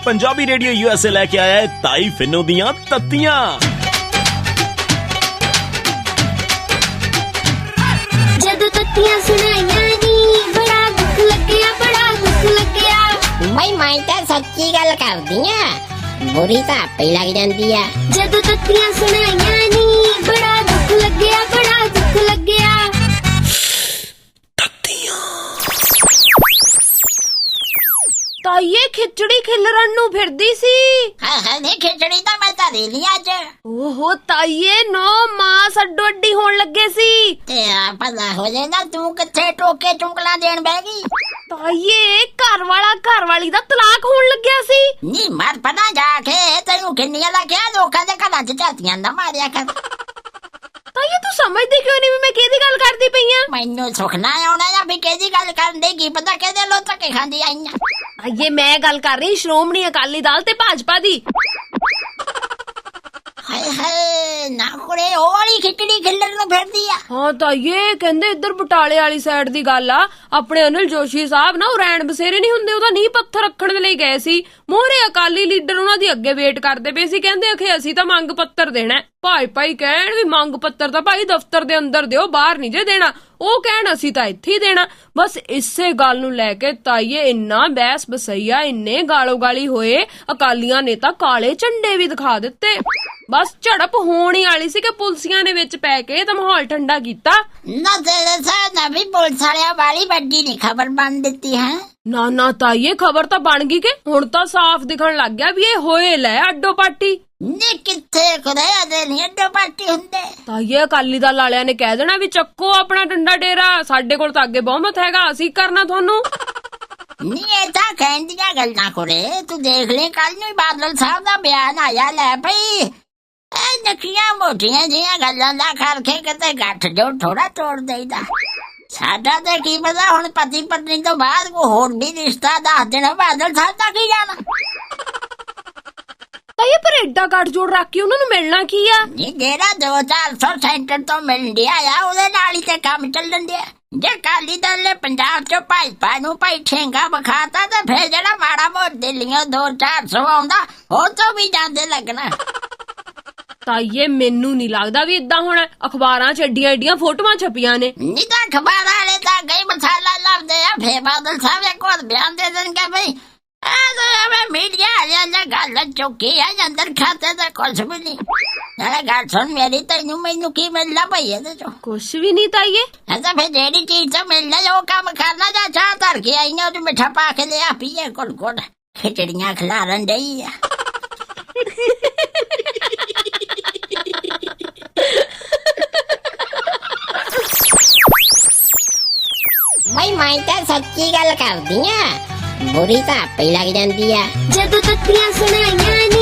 Punjabi radio USA लेके आया है ताई फिनो दियां तत्तियां। जदों तत्तियां सुनाइयां नी बड़ा दुख लग्या, बड़ा दुख लग्या। मैं तो सच्ची गल करदी आ, बुरी तो आपे लग जांदी आ। जदों तत्तियां सुनाइयां नी बड़ा दुख लग्या, बड़ा दुख लग्या। ताईए खिचड़ी खिलरन नू फिरदी सी। हाँ खिचड़ी तो मैं धरी ली अज। ओहो ताईए नो मास अड्डो अड्डी होन लगे सी। पता हो जाए तू किथे टोके चुंगला देन बह गई। ताईए घर वाला घर वाली दा तलाक होन लग्या सी। नी मर पना जाके तेनू किन्नियां लग्या लोकां दे घरां च झातियां ना मारिया कर। ताईए तू समझदी क्यों नहीं मैं केदी गल करदी पई आ? मैनू सुखना आउणा या भी केदी गल करन दे की पता केदे लो धक्के खांदी आईयां। ताईए मैं गल कर रही श्रोमणी अकाली दल ते भाजपा दी। हाय हाय ना कुड़े ओ वाली खिचड़ी खिल्लर नू फिरदी आ। हाँ ताईए कहंदे इधर बटाले वाली साइड दी गल आ, अपने अनिल जोशी साहब ना रैन बसेरे नहीं हुंदे ओदा नींह पत्थर रखण दे लई गए सी। मोहरे अकाली लीडर उन्हां दी अगे वेट करदे पे सी, कहंदे अखे असीं तां मंग पत्तर देना। भाई कहण भी मंग पत्तर तां भाई दफ्तर दे अंदर दिओ, बाहर नहीं जे देना। ਉਹ ਕਹਿਣ ਅਸੀਂ ਤਾਂ ਇੱਥੇ ਹੀ ਦੇਣਾ। ਬਸ ਇਸੇ ਗੱਲ ਨੂੰ ਲੈ ਕੇ ਤਾਈਏ ਇੰਨਾ ਬਹਿਸ ਬਸਈਆ, ਇੰਨੇ ਗਾਲੋ ਗਾਲੀ ਹੋਏ, ਅਕਾਲੀਆਂ ਨੇ ਤਾਂ ਕਾਲੇ ਝੰਡੇ ਵੀ ਦਿਖਾ ਦਿੱਤੇ। ਬਸ ਝੜਪ ਹੋਣ ਹੀ ਵਾਲੀ ਸੀ ਕਿ ਪੁਲਸੀਆਂ ਨੇ ਵਿੱਚ ਪੈ ਕੇ ਤਾਂ ਮਾਹੌਲ ਠੰਡਾ ਕੀਤਾ। ਨਾ ਤੇਰੇ ਸਾਹ ਨਾ ਵੀ ਪੁਲਿਸ ਵਾਲਿਆਂ ਵਾਲੀ ਵੱਡੀ ਨਹੀਂ ਖਬਰ ਬਣ ਦਿੱਤੀ ਹੈ। ਨਾ ਤਾਈਏ ਖਬਰ ਤਾਂ ਬਣ ਗਈ ਕਿ ਹੁਣ ਤਾਂ ਸਾਫ਼ ਦਿਖਣ ਲੱਗ ਗਿਆ ਵੀ ਇਹ ਹੋਏ ਲੈ ਅੱਡੋ ਪਾਟੀ। ਨੀ ਕਿੱਥੇ ਖੁਦਾਇਆ ਦੇ ਨਹੀਂ ਅੱਡੋ ਪਾਟੀ ਹੁੰਦੇ। ਤਾਈਏ ਅਕਾਲੀ ਦਲ ਵਾਲਿਆਂ ਨੇ ਕਹਿ ਦੇਣਾ ਵੀ ਚੱਕੋ ਆਪਣਾ ਡੰਡਾ ਡੇਰਾ, ਸਾਡੇ ਕੋਲ ਤਾਂ ਅੱਗੇ ਬਹੁਮਤ ਹੈਗਾ, ਅਸੀਂ ਕਰਨਾ ਤੁਹਾਨੂੰ। ਨੀ ਇਹ ਤਾਂ ਕਹਿੰਦੀਆਂ ਗੱਲਾਂ ਕੁੜੇ, ਤੂੰ ਦੇਖ ਲੈ ਕੱਲ ਨੂੰ ਬਾਦਲ ਸਾਹਿਬ ਦਾ ਬਿਆਨ ਆਇਆ ਲੈ ਭਈ ਇਹ ਨਕੀਆਂ ਮੋਟੀਆਂ ਜਿਹੀਆਂ ਗੱਲਾਂ ਦਾ ਕਰਕੇ ਕਿਤੇ ਗੱਠ ਜੋ ਥੋੜਾ ਤੋੜ ਦੇਈਦਾ। ਸਾਡਾ ਤੇ ਕੀ ਪਤਾ ਹੁਣ ਪਤੀ ਪਤਨੀ ਤੋਂ ਬਾਅਦ ਕੋਈ ਹੋਰ ਵੀ ਰਿਸ਼ਤਾ ਦੱਸ ਦੇਣਾ, ਬਾਦਲ ਸਾਹਿਬ ਦਾ ਕੀ ਜਾਣਾ। ਤਾਈਏ ਪਰ ਐਡਾ ਗੱਠ ਜੋੜ ਰੱਖ ਕੇ ਉਹਨਾਂ ਨੂੰ ਮਿਲਣਾ ਕੀ ਆ? ਨੀ ਜਿਹੜਾ 2-400 ਸੈਂਟਰ ਤੋਂ ਮਿਲਣ ਡਿਆ ਆ ਉਹਦੇ ਨਾਲ ਹੀ ਤੇ ਕੰਮ ਚੱਲਣ ਡਿਆ। ਜੇ ਅਕਾਲੀ ਦਲ ਨੇ ਪੰਜਾਬ ਚੋਂ ਭਾਜਪਾ ਨੂੰ ਭਾਈ ਠੇਂਗਾ ਵਿਖਾਤਾ ਤੇ ਫਿਰ ਜਿਹੜਾ ਮਾੜਾ ਮੋਟ ਦਿੱਲੀੋਂ 2-400 ਆਉਂਦਾ ਉਹ ਤੋਂ ਵੀ ਜਾਂਦੇ ਲੱਗਣਾ। ਤਾਈਏ ਮੈਨੂੰ ਨਹੀਂ ਲੱਗਦਾ ਵੀ ਇਦਾਂ ਹੋਣਾ। ਅਖਬਾਰਾਂ 'ਚ ਐਡੀਆਂ ਫੋਟੋਆਂ ਛਪੀਆਂ ਨੇ। ਨੀ ਤਾਂ ਅਖਬਾਰਾਂ ਵਾਲੇ ਤਾਂ ਗਈ ਮਸਾਲਾ ਲੱਭਦੇ ਆ, ਫੇਰ ਬਾਦਲ ਸਾਹਿਬ ਇੱਕ ਹੋਰ ਬਿਆਨ ਦੇ ਦੇਣਗੇ ਬਈ मीडिया गल चुकी है अंदर खाते तो कुछ भी नहीं। गल सुन मेरी, तेनू मैनू की मिलना पई है कुछ भी नहीं ताइए। तो फिर जेडी चीज तो मिलना वो काम करना। जा चाह धर के आई है मिठा पा के लिया पीए कुल कुल खिचड़ियां खिलारन डई है। मैं तो सच्ची गल करदी आ, बुरी तो आपे लग जांदी आ। जदों तत्तियां सुनाइयां नी